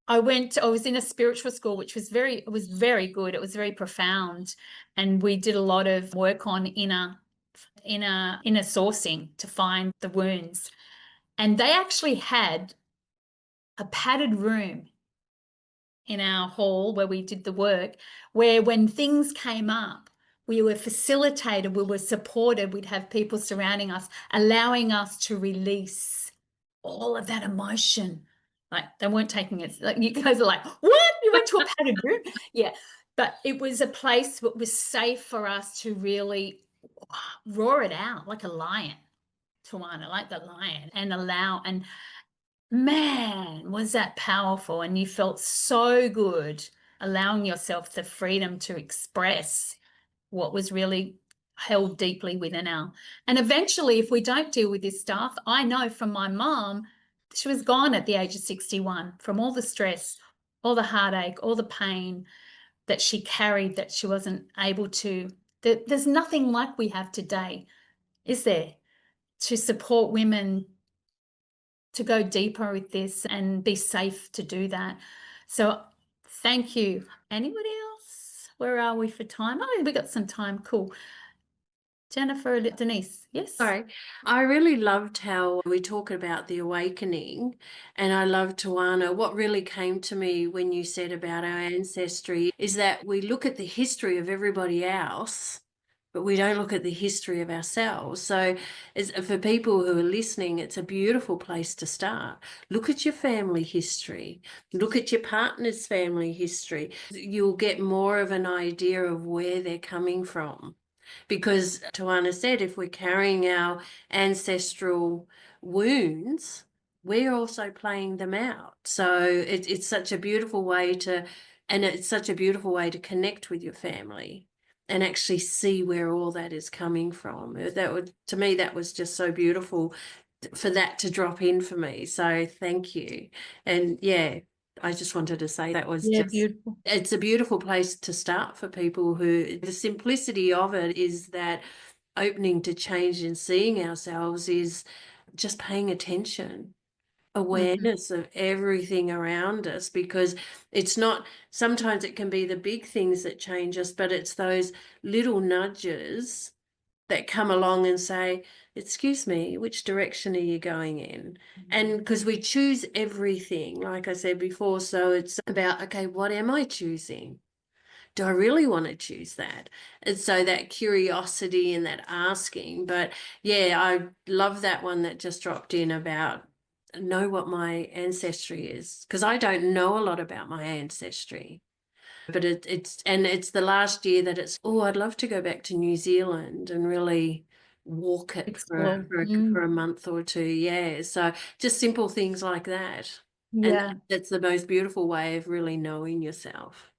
I was in a spiritual school, which was very good. It was very profound, and we did a lot of work on inner sourcing to find the wounds. And they actually had a padded room in our hall where we did the work, where when things came up, we were facilitated, we were supported, we'd have people surrounding us, allowing us to release all of that emotion. Like they weren't taking it, like you guys are like, what? You went to a padded room? Yeah. But it was a place that was safe for us to really roar it out like a lion, Tywanah, like the lion, and allow. And man, was that powerful. And you felt so good allowing yourself the freedom to express what was really held deeply within and eventually, if we don't deal with this stuff, I know from my mom, she was gone at the age of 61 from all the stress, all the heartache, all the pain that she carried, that she wasn't able to. There's nothing like we have today, is there, to support women to go deeper with this and be safe to do that. So thank you. Anybody else? Where are we for time? Oh, we got some time. Cool. Jennifer, Denise, yes? Sorry. I really loved how we talk about the awakening, and I love Tywanah. What really came to me when you said about our ancestry is that we look at the history of everybody else, but we don't look at the history of ourselves. So for people who are listening, it's a beautiful place to start. Look at your family history. Look at your partner's family history. You'll get more of an idea of where they're coming from. Because Tywanah said, if we're carrying our ancestral wounds, we're also playing them out. So it's such a beautiful way to, and it's such a beautiful way to connect with your family and actually see where all that is coming from. To me, that was just so beautiful for that to drop in for me. So thank you. And yeah, I just wanted to say that was just beautiful. It's a beautiful place to start for people who, the simplicity of it is that opening to change and seeing ourselves is just paying attention, awareness of everything around us, because it's not, sometimes it can be the big things that change us, but it's those little nudges that come along and say, excuse me, which direction are you going in? And because we choose everything, like I said before, so it's about, okay, what am I choosing? Do I really want to choose that? And so that curiosity and that asking. But yeah, I love that one that just dropped in about know what my ancestry is, because I don't know a lot about my ancestry. But it's the last year that I'd love to go back to New Zealand and really walk it for a month or two. Yeah. So just simple things like that. Yeah. And that's the most beautiful way of really knowing yourself.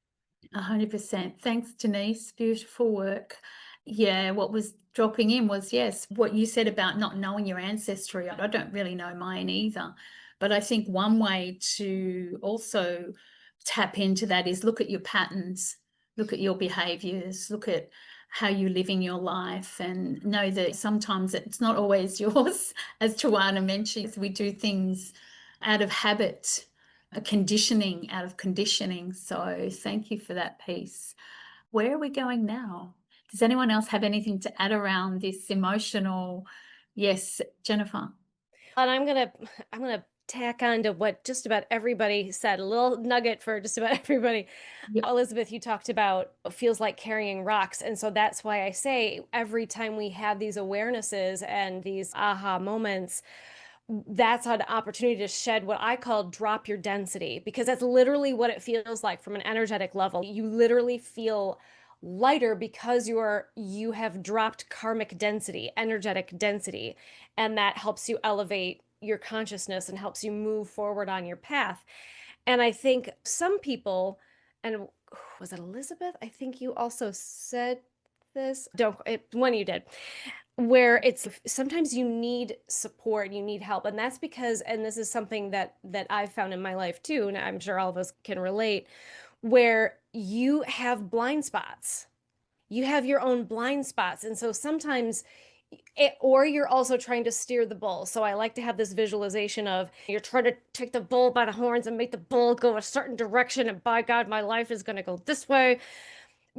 100%. Thanks, Denise. Beautiful work. Yeah, what was dropping in was, yes, what you said about not knowing your ancestry. I don't really know mine either. But I think one way to also tap into that is look at your patterns, look at your behaviors, look at how you're living your life, and know that sometimes it's not always yours. As Tywanah mentioned, we do things out of habit, a conditioning out of conditioning. So thank you for that piece. Where are we going now? Does anyone else have anything to add around this emotional? Yes, Jennifer. And I'm gonna tack on to what just about everybody said, a little nugget for just about everybody. Yep. Elizabeth, you talked about feels like carrying rocks. And so that's why I say every time we have these awarenesses and these aha moments, that's an opportunity to shed what I call drop your density, because that's literally what it feels like from an energetic level. You literally feel lighter because you have dropped karmic density, energetic density, and that helps you elevate your consciousness and helps you move forward on your path. And I think some people, and was it Elizabeth? I think you also said this. One of you did, where it's sometimes you need support, you need help, and that's because, and this is something that I've found in my life too, and I'm sure all of us can relate, where you have blind spots. You have your own blind spots, and so sometimes or you're also trying to steer the bull. So I like to have this visualization of you're trying to take the bull by the horns and make the bull go a certain direction, and by God, my life is going to go this way,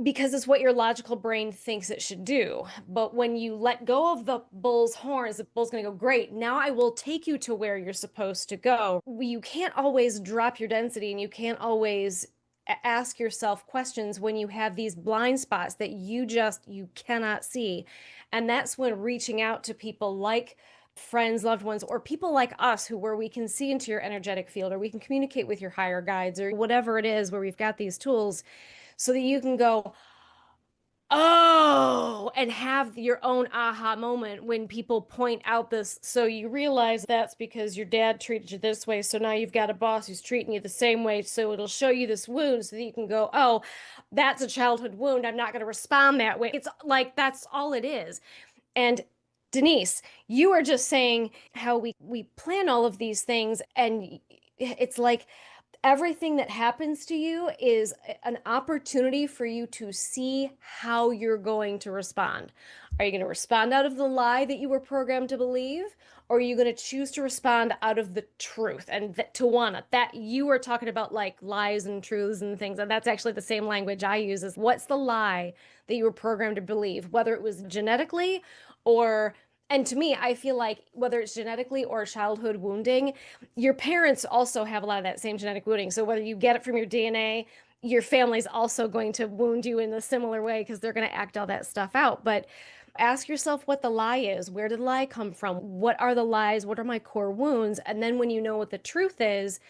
because it's what your logical brain thinks it should do. But when you let go of the bull's horns, the bull's going to go, great, now I will take you to where you're supposed to go. You can't always drop your density, and you can't always ask yourself questions when you have these blind spots that you cannot see. And that's when reaching out to people like friends, loved ones, or people like us where we can see into your energetic field, or we can communicate with your higher guides, or whatever it is, where we've got these tools so that you can go, oh, and have your own aha moment when people point out this. So you realize that's because your dad treated you this way. So now you've got a boss who's treating you the same way. So it'll show you this wound so that you can go, oh, that's a childhood wound. I'm not going to respond that way. It's like, that's all it is. And Denise, you are just saying how we plan all of these things, and it's like everything that happens to you is an opportunity for you to see how you're going to respond. Are you going to respond out of the lie that you were programmed to believe? Or are you going to choose to respond out of the truth? And Tywanah, that you were talking about like lies and truths and things, and that's actually the same language I use. Is what's the lie that you were programmed to believe, whether it was genetically or, and to me, I feel like whether it's genetically or childhood wounding, your parents also have a lot of that same genetic wounding. So whether you get it from your DNA, your family's also going to wound you in a similar way because they're going to act all that stuff out. But ask yourself what the lie is. Where did the lie come from? What are the lies? What are my core wounds? And then when you know what the truth is,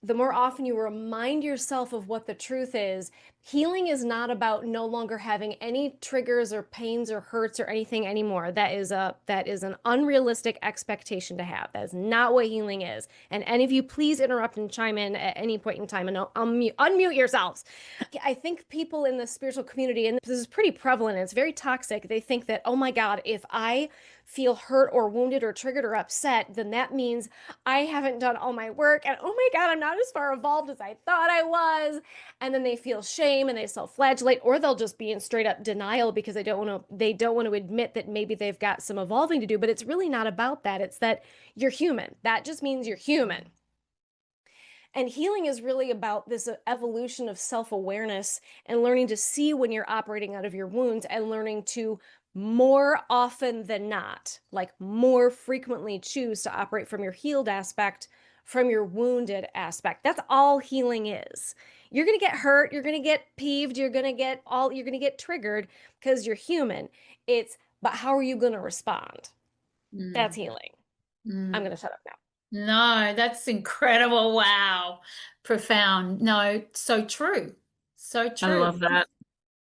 the more often you remind yourself of what the truth is, healing is not about no longer having any triggers or pains or hurts or anything anymore. That is an unrealistic expectation to have. That is not what healing is. And any of you, please interrupt and chime in at any point in time and unmute yourselves. I think people in the spiritual community, and this is pretty prevalent, it's very toxic, they think that, oh my God, if I feel hurt or wounded or triggered or upset, then that means I haven't done all my work, and oh my God, I'm not as far evolved as I thought I was. And then they feel shame and they self-flagellate, or they'll just be in straight up denial because they don't want to admit that maybe they've got some evolving to do. But it's really not about that. It's that you're human. That just means you're human. And healing is really about this evolution of self-awareness and learning to see when you're operating out of your wounds, and learning to more often than not, like more frequently, choose to operate from your healed aspect, from your wounded aspect. That's all healing is. You're going to get hurt, you're going to get peeved, you're going to get triggered because you're human. But how are you going to respond? That's healing. I'm going to shut up now. No, that's incredible. Wow. Profound. No, so true. So true. I love that.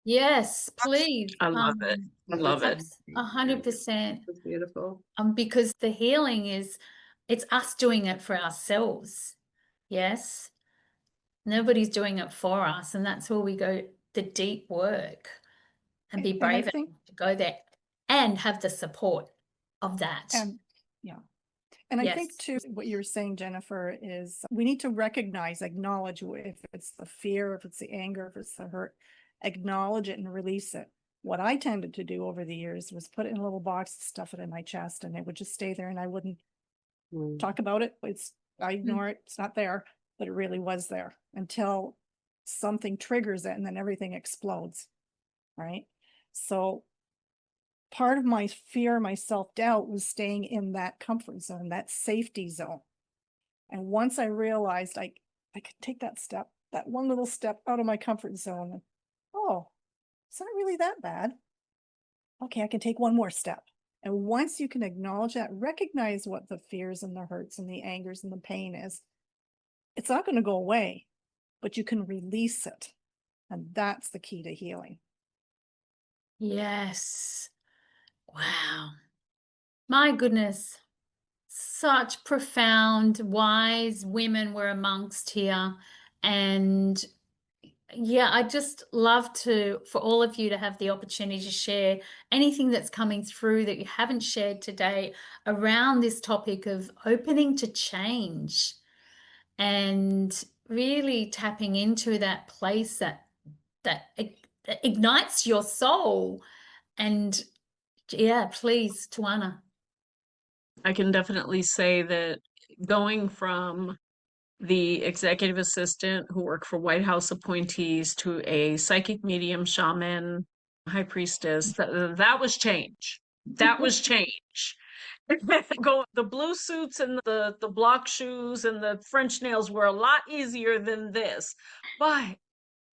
Yes, please. I love it. I love it. 100%. It's beautiful. Because the healing it's us doing it for ourselves. Yes. Nobody's doing it for us. And that's where we go the deep work and be brave enough to go there and have the support of that. And I think too, what you're saying, Jennifer, is we need to recognize, acknowledge if it's the fear, if it's the anger, if it's the hurt, acknowledge it and release it. What I tended to do over the years was put it in a little box, stuff it in my chest, and it would just stay there, and I wouldn't talk about it. I ignore it. It's not there, but it really was there until something triggers it, and then everything explodes. Right. So part of my fear, my self-doubt was staying in that comfort zone, that safety zone. And once I realized I could take that step, that one little step out of my comfort zone, and, oh, it's not really that bad. Okay, I can take one more step. And once you can acknowledge that, recognize what the fears and the hurts and the angers and the pain is, it's not going to go away, but you can release it. And that's the key to healing. Yes. Wow. My goodness. Such profound, wise women were amongst here. And yeah, I just love for all of you to have the opportunity to share anything that's coming through that you haven't shared today around this topic of opening to change and really tapping into that place that ignites your soul. And yeah, please, Tywanah. I can definitely say that going from the executive assistant who worked for White House appointees to a psychic medium, shaman, high priestess, that was change. That was change. The blue suits and the block shoes and the French nails were a lot easier than this, but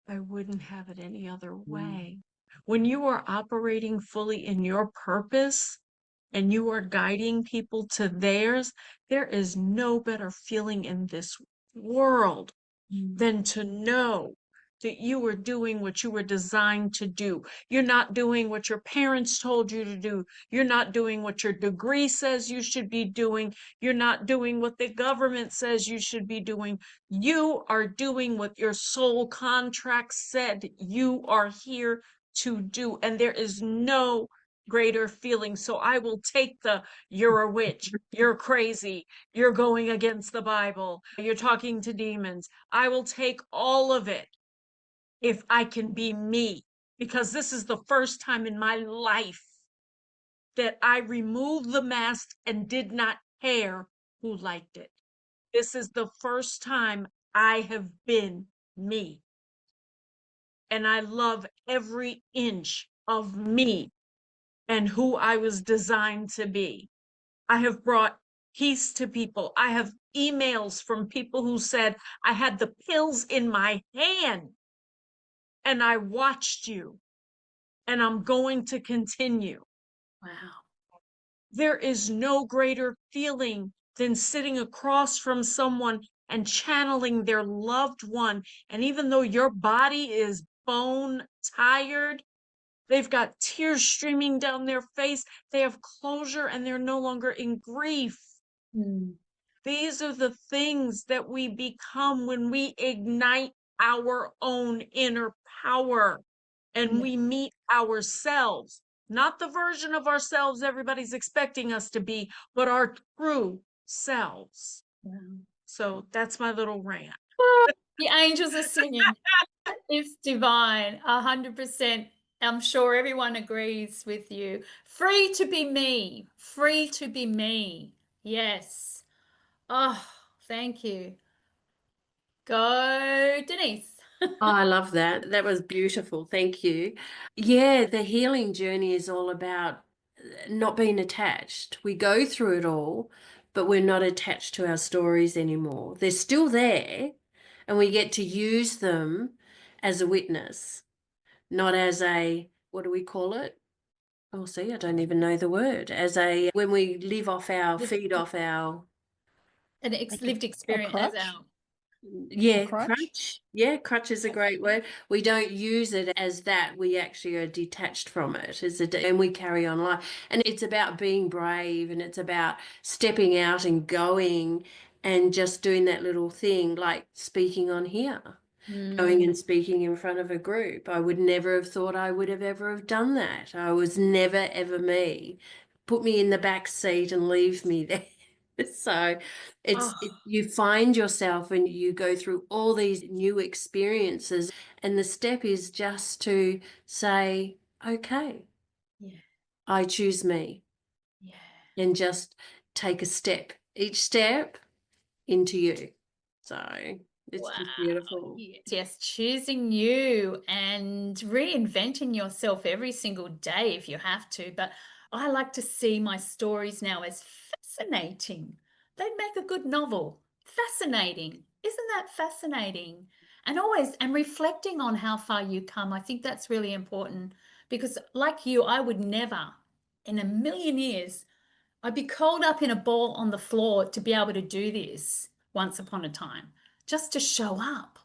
I wouldn't have it any other way. When you are operating fully in your purpose and you are guiding people to theirs, there is no better feeling in this world than to know that you are doing what you were designed to do. You're not doing what your parents told you to do. You're not doing what your degree says you should be doing. You're not doing what the government says you should be doing. You are doing what your soul contract said you are here to do. And there is no greater feeling. So I will take the "you're a witch, you're crazy, you're going against the Bible, you're talking to demons." I will take all of it if I can be me, because this is the first time in my life that I removed the mask and did not care who liked it. This is the first time I have been me. And I love every inch of me and who I was designed to be. I have brought peace to people. I have emails from people who said, "I had the pills in my hand and I watched you, and I'm going to continue." Wow. There is no greater feeling than sitting across from someone and channeling their loved one. And even though your body is bone tired, they've got tears streaming down their face, they have closure, and they're no longer in grief. Mm. These are the things that we become when we ignite our own inner power and Yeah. we meet ourselves, not the version of ourselves everybody's expecting us to be, but our true selves. Wow. So that's my little rant. The angels are singing. It's divine, 100%. I'm sure everyone agrees with you. Free to be me. Free to be me. Yes. Oh, thank you. Go, Denise. Oh, I love that. That was beautiful. Thank you. Yeah, the healing journey is all about not being attached. We go through it all, but we're not attached to our stories anymore. They're still there, and we get to use them as a witness, not as a, what do we call it? Oh, see, I don't even know the word. As a, when we live off our, feed off our, An Like lived a experience as crutch? our. yeah, crutch? crutch. Yeah, crutch is a great word. We don't use it as that. We actually are detached from it. And we carry on life. And it's about being brave, and it's about stepping out and going and just doing that little thing like speaking on here. Going and speaking in front of a group. I would never have thought I would have ever have done that. I was never ever me. Put me in the back seat and leave me there. So Oh, you find yourself and you go through all these new experiences, and the step is just to say, okay, yeah, I choose me, yeah. and just take a step, each step into you. So it's Wow. just beautiful. Yes, yes, choosing you and reinventing yourself every single day if you have to. But I like to see my stories now as fascinating. They'd make a good novel. Fascinating. Isn't that fascinating? And always, and reflecting on how far you come, I think that's really important because, like you, I would never in a million years, I'd be curled up in a ball on the floor to be able to do this once upon a time, just to show up.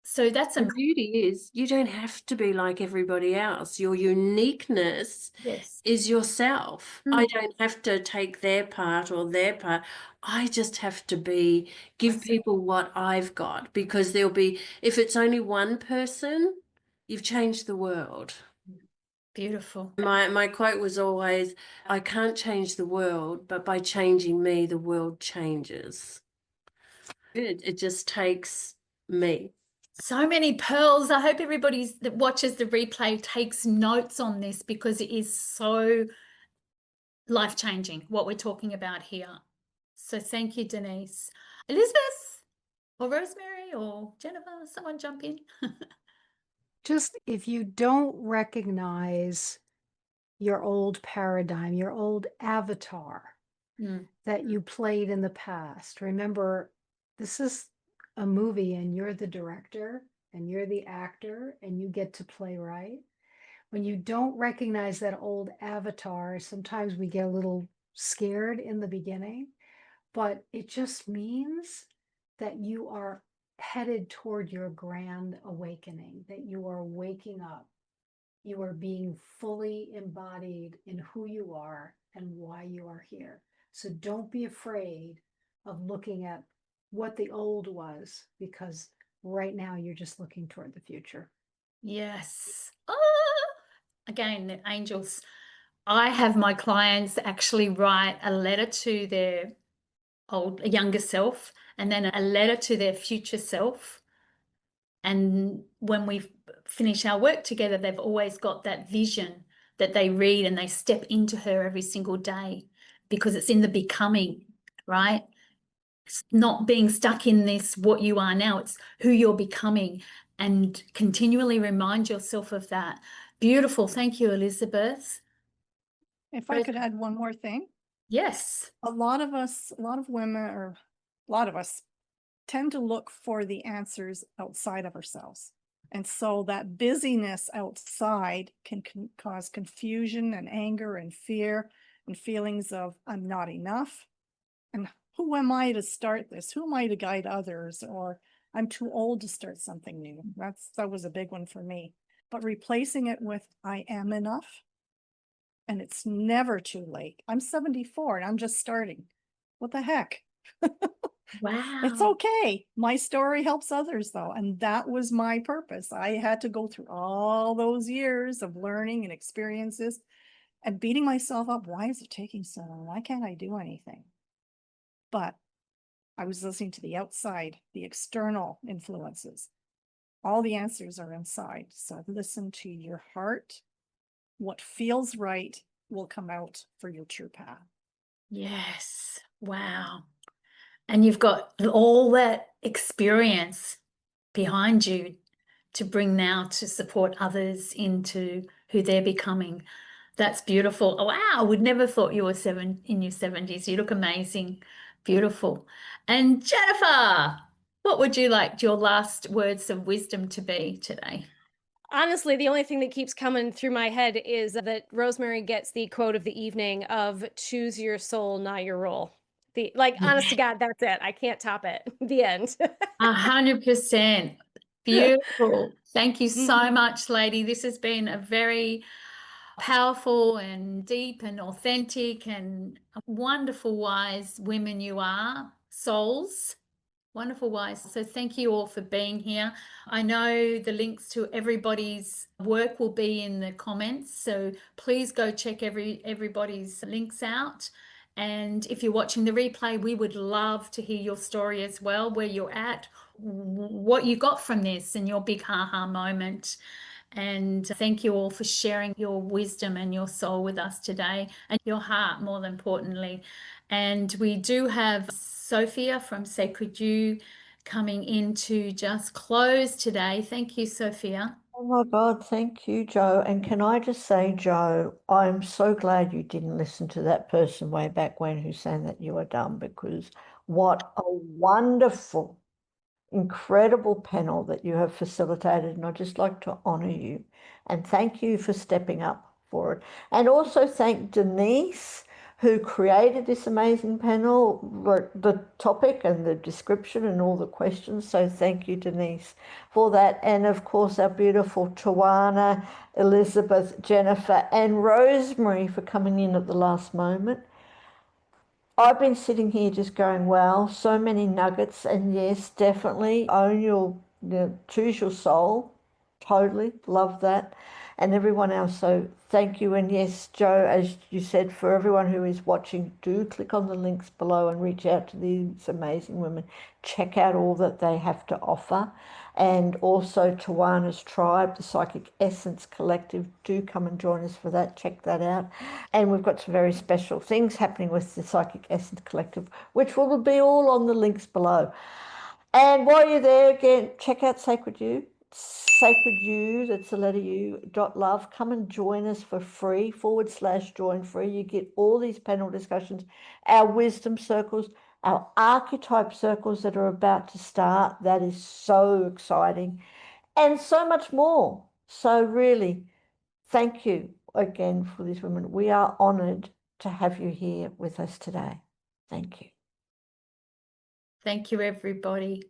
So that's The beauty is you don't have to be like everybody else. Your uniqueness yes. is yourself. Mm. I don't have to take their part or their part. I just have to give people what I've got, because there'll be, if it's only one person, you've changed the world. Beautiful. My quote was always, I can't change the world, but by changing me, the world changes. It just takes me. So many pearls. I hope everybody that watches the replay takes notes on this because it is so life-changing what we're talking about here. So thank you, Denise. Elizabeth or Rosemary or Jennifer, someone jump in. Just if you don't recognize your old paradigm, your old avatar that you played in the past, remember, this is a movie and you're the director and you're the actor and you get to play right. When you don't recognize that old avatar, sometimes we get a little scared in the beginning, but it just means that you are headed toward your grand awakening, that you are waking up. You are being fully embodied in who you are and why you are here. So don't be afraid of looking at what the old was, because right now you're just looking toward the future. Yes. Again, the angels. I have my clients actually write a letter to their younger self, and then a letter to their future self. And when we finish our work together, they've always got that vision that they read, and they step into her every single day, because it's in the becoming, right? It's not being stuck in this, what you are now, it's who you're becoming, and continually remind yourself of that. Beautiful. Thank you, Elizabeth. If I could add one more thing. Yes. A lot of women, or a lot of us, tend to look for the answers outside of ourselves. And so that busyness outside can cause confusion and anger and fear and feelings of I'm not enough. And who am I to start this? Who am I to guide others? Or I'm too old to start something new. That was a big one for me. But replacing it with I am enough. And it's never too late. I'm 74 and I'm just starting. What the heck? Wow. It's okay. My story helps others though. And that was my purpose. I had to go through all those years of learning and experiences and beating myself up. Why is it taking so long? Why can't I do anything? But I was listening to the outside, the external influences. All the answers are inside. So listen to your heart. What feels right will come out for your true path. Yes. Wow. And you've got all that experience behind you to bring now to support others into who they're becoming. That's beautiful. Oh, wow. I would never thought you were in your 70s. You look amazing. Beautiful. And Jennifer, what would you like your last words of wisdom to be today? Honestly, the only thing that keeps coming through my head is that Rosemary gets the quote of the evening of choose your soul, not your role. Honest to God, that's it. I can't top it. The end. 100%. Beautiful. Thank you so much, lady. This has been a very powerful and deep and authentic and wonderful, wise women you are, souls. Wonderful, wise. So thank you all for being here. I know the links to everybody's work will be in the comments, so please go check everybody's links out. And if you're watching the replay, we would love to hear your story as well, where you're at, what you got from this and your big ha-ha moment. And thank you all for sharing your wisdom and your soul with us today, and your heart, more than importantly. And we do have Sophia from Sacred You coming in to just close today. Thank you, Sophia. Oh my God, thank you, Joe. And can I just say, Joe, I'm so glad you didn't listen to that person way back when who's saying that you are dumb, because what a wonderful, incredible panel that you have facilitated. And I'd just like to honor you and thank you for stepping up for it. And also thank Denise, who created this amazing panel, the topic and the description and all the questions. So thank you, Denise, for that. And of course, our beautiful Tywanah, Elizabeth, Jennifer, and Rosemary for coming in at the last moment. I've been sitting here just going, wow, so many nuggets. And yes, definitely choose your soul. Totally love that. And everyone else. So thank you. And yes, Joe, as you said, for everyone who is watching, do click on the links below and reach out to these amazing women. Check out all that they have to offer. And also Tywanah's tribe, the Psychic Essence Collective. Do come and join us for that. Check that out. And we've got some very special things happening with the Psychic Essence Collective, which will be all on the links below. And while you're there, again, check out Sacred You. Sacred You, that's the letter U, .love. Come and join us for free, /join free. You get all these panel discussions, our wisdom circles, our archetype circles that are about to start. That is so exciting. And so much more. So really, thank you again for these women. We are honoured to have you here with us today. Thank you. Thank you, everybody.